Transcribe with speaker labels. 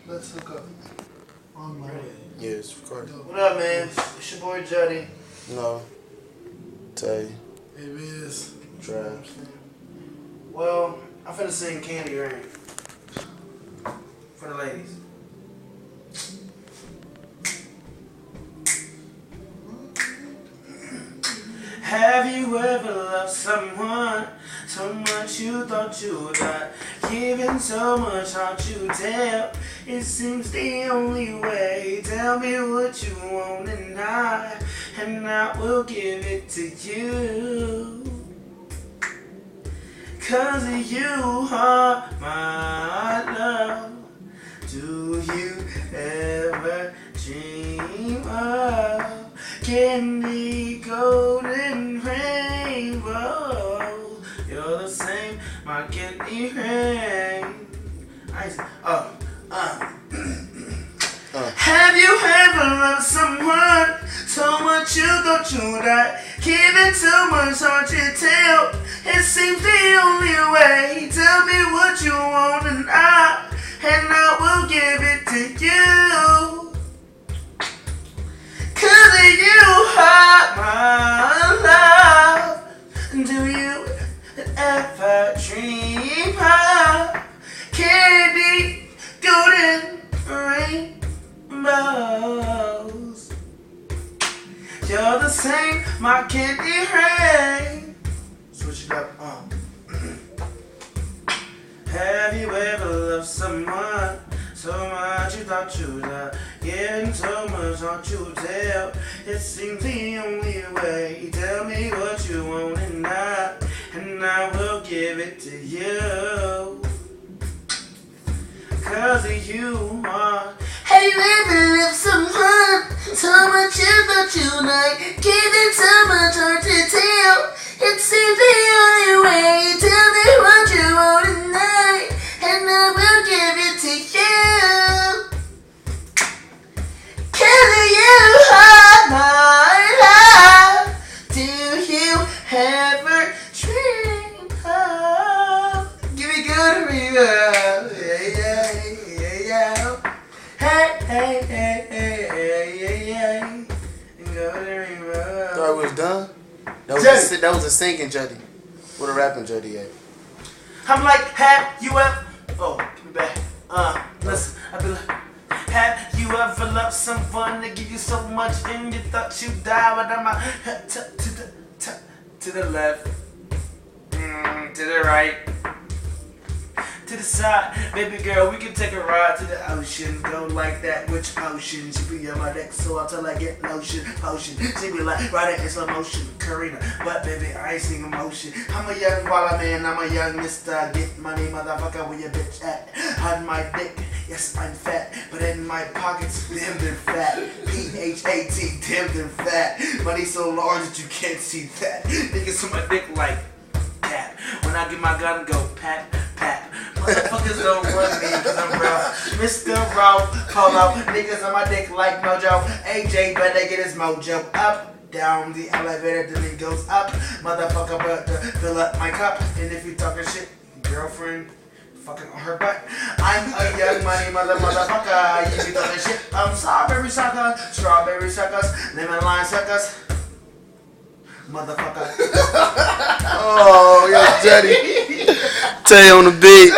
Speaker 1: Let's hook up. On my way.
Speaker 2: Yes, of course.
Speaker 3: What up, man? It's your boy Juddy.
Speaker 2: No. Tay.
Speaker 1: It is.
Speaker 2: Trav.
Speaker 3: Well, I'm finna sing Candy Rain. For the ladies. Have you ever loved someone so much you thought you would die? Giving so much heart you tell, it seems the only way. Tell me what you want and I will give it to you. 'Cause you are my love. Do you ever dream of candy, golden rainbow? You're the same, my candy rain. Have you ever loved someone so much you thought you'd die? Giving so much heart you tell, it seems the only way. Tell me what you want and I will give it to you. 'Cause you are my love. Do you ever dream of candy, golden rainbows? You're the same, my candy rain. Switch it up. Have you ever loved someone so much you thought you'd die? Giving so much heart you tell, it seems the only way. Tell me what you want and I will give it to you. 'Cause you are. Have you ever loved someone so much you thought you'd die? Giving so much heart to tell, it seems the only way. Tell me what you want and I will give it to you. 'Cause you are my love. Do you ever dream of? Give me good real. Yeah. Hey. Good real.
Speaker 2: Thought it was done? That was a singing Juddy. What a rapping Juddy at?
Speaker 3: I'm like, have you ever? Oh, give me back. Listen, I be like, have you ever loved someone that give you so much and you thought you'd die? But I'm like, to the left, to the right, to the side. Baby girl, we can take a ride to the ocean. Go like that, which ocean? She be on my neck, so until I get lotion, potion. She be like, riding in slow motion, Karina. But baby, I ain't seen emotion. I'm a young baller man, I'm a young mister. Get money, motherfucker, where your bitch at? On my dick, yes, I'm fat. But in my pockets, damn, they're fat. PHAT, damn, they're fat. Money so large that you can't see that. Niggas on my dick like that. When I get my gun, go pat. Motherfuckers don't run me cause I'm rough. Mr. Rowe, Polo, niggas on my dick like Mojo. AJ better get his mojo up. Down the elevator, then it goes up. Motherfucker better fill up my cup. And if you talking shit, girlfriend fucking on her butt. I'm a young money motherfucker. You be talking shit, I'm strawberry suckers, lemon lime suckers. Motherfucker.
Speaker 2: Oh, yeah, Juddy. Tay on the beat.